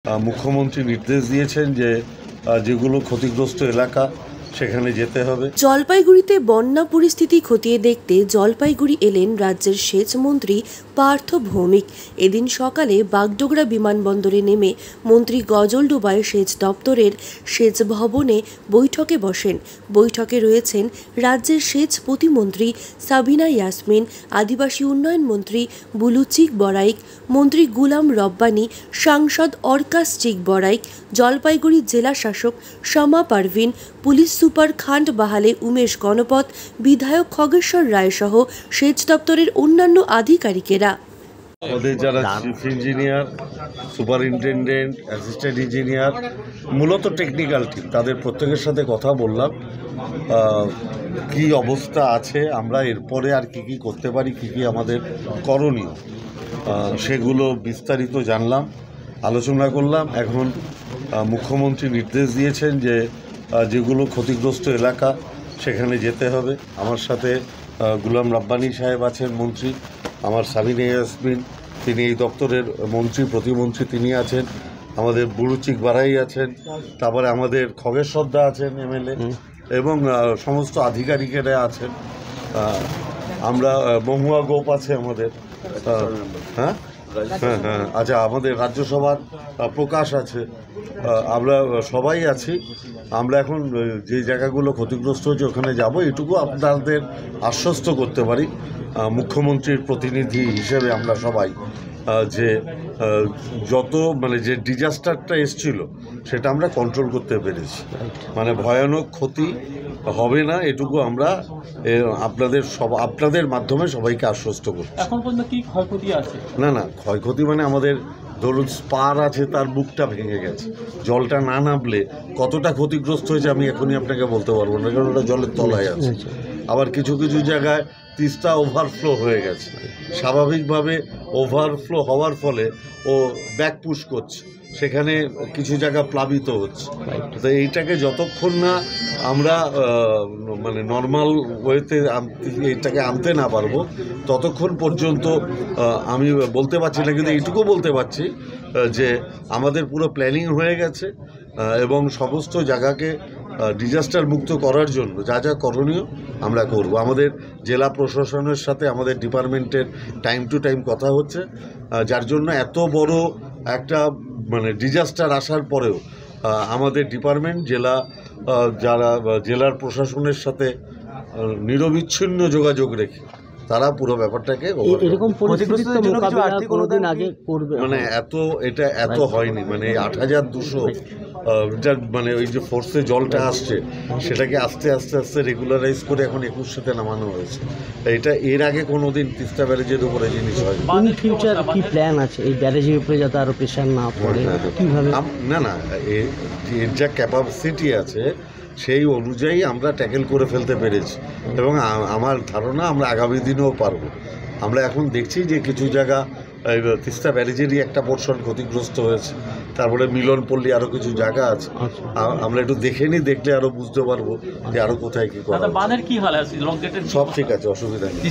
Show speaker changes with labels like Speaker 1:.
Speaker 1: মুখ্যমন্ত্রী নির্দেশ দিয়েছেন যে যেগুলো ক্ষতিগ্রস্ত এলাকা সেখানে যেতে হবে।
Speaker 2: জলপাইগুড়িতে বন্যা পরিস্থিতি খতিয়ে দেখতে জলপাইগুড়ি এলেন রাজ্যের সেচ মন্ত্রী পার্থ ভৌমিক। এদিন সকালে বাগডোগরা বিমানবন্দরে নেমে মন্ত্রী গজলডোবায় সেচ দপ্তরের সেচ ভবনে বৈঠকে বসেন। বৈঠকে রয়েছেন রাজ্যের সেচ প্রতিমন্ত্রী সাবিনা ইয়াসমিন, আদিবাসী উন্নয়ন মন্ত্রী বুলু চিক বড়াইক, মন্ত্রী গুলাম রব্বানী, সাংসদ অর্কাশ চিক বড়াইক, জলপাইগুড়ি জেলা শাসক শামা পারভিন, পুলিশ সুপার খান্ড বাহালে উমেশ গণপত, বিধায়ক খগেশ্বর রায় সহ সেচ দপ্তরের অন্যান্য আধিকারিকেরা।
Speaker 1: আমাদের যারা chief engineer, superintendent, assistant engineer, মূলত টেকনিক্যাল টিম, তাদের প্রত্যেকের সাথে কথা বললাম কি অবস্থা আছে, আমরা এরপরে আর কি করতে পারি, কি আমাদের করণীয়, সেগুলো বিস্তারিত জানলাম, আলোচনা করলাম। এখন মুখ্যমন্ত্রী নির্দেশ দিয়েছেন যে যেগুলো ক্ষতিগ্রস্ত এলাকা সেখানে যেতে হবে। আমার সাথে গুলাম রব্বানী সাহেব আছেন মন্ত্রী, আমার সাবিনা ইয়াসমিন, তিনি এই দপ্তরের মন্ত্রী প্রতিমন্ত্রী, তিনি আছেন, আমাদের বুলু চিক বাড়াই আছেন, তারপরে আমাদের খগেশ্বর দা আছেন এমএলএ, এবং সমস্ত আধিকারিকেরা আছেন। আমরা মহুয়া গোপ আছে আমাদের, হ্যাঁ হ্যাঁ হ্যাঁ আচ্ছা, আমাদের রাজ্যসভার প্রকাশ আছে, আমরা সবাই আছি। আমরা এখন যে জায়গাগুলো ক্ষতিগ্রস্ত হয়েছে ওখানে যাব। এটুকু আপনাদের আশ্বস্ত করতে পারি মুখ্যমন্ত্রীর প্রতিনিধি হিসেবে আমরা সবাই, যে যত যে ডিজাস্টারটা এসছিল সেটা আমরা কন্ট্রোল করতে পেরেছি, ভয়ানক ক্ষতি হবে না, এটুকু আমরা আপনাদের মাধ্যমে সবাইকে আশ্বস্ত করছি।
Speaker 3: এখন পর্যন্ত কি ক্ষয়ক্ষতি আছে? না
Speaker 1: ক্ষয়ক্ষতি আমাদের ধরুন স্পার আছে, তার বুকটা ভেঙে গেছে, জলটা না নামলে কতটা ক্ষতিগ্রস্ত হয়েছে আমি এখনই আপনাকে বলতে পারবো না, কারণ ওটা জলের তলায় আছে। আবার কিছু কিছু জায়গায় তিস্তা ওভারফ্লো হয়ে গেছে, স্বাভাবিকভাবে ওভারফ্লো হওয়ার ফলে ও ব্যাক পুশ করছে, সেখানে কিছু জায়গা প্লাবিত হচ্ছে। তো এইটাকে যতক্ষণ না আমরা নর্মাল ওয়েতে এইটাকে আনতে না পারবো ততক্ষণ পর্যন্ত আমি বলতে পারছি না, কিন্তু এইটুকু বলতে পারছি যে আমাদের পুরো প্ল্যানিং হয়ে গেছে এবং সমস্ত জায়গাকে ডিজাস্টার মুক্ত করার জন্য যা যা করণীয় আমরা করব। আমাদের জেলা প্রশাসনের সাথে আমাদের ডিপার্টমেন্টের টাইম টু টাইম কথা হচ্ছে, যার জন্য এত বড় একটা ডিজাস্টার আসার পরেও আমাদের ডিপার্টমেন্ট জেলার প্রশাসনের সাথে নিরবিচ্ছিন্ন যোগাযোগ রেখে তারা পুরো ব্যাপারটাকে এত হয়নি। ৮,২০০ ওই যে ফোর্সে জলটা আসছে সেটাকে আস্তে আস্তে আস্তে রেগুলারাইজ করে এখন ২১শোতে নামানো হয়েছে। এটা এর আগে কোনোদিন তিস্তা ব্যারেজের উপরে জিনিস হয়
Speaker 4: ফিউচার কি প্ল্যান আছে এই ব্যারেজের উপরে যাতে আরো প্রেশার না পড়ে?
Speaker 1: না এর যা ক্যাপাসিটি আছে সেই অনুযায়ী আমরা ট্যাকেল করে ফেলতে পেরেছি এবং আমার ধারণা আমরা আগামী দিনেও পারবো। আমরা এখন দেখছি যে কিছু জায়গা তিস্তা ব্যারেজেরই একটা পোর্শন ক্ষতিগ্রস্ত হয়েছে, তারপরে মিলনপল্লী আরও কিছু জায়গা আছে, আমরা একটু দেখলে আরও বুঝতে পারবো যে আরও কোথায় কী করা। সব ঠিক আছে, অসুবিধা নেই।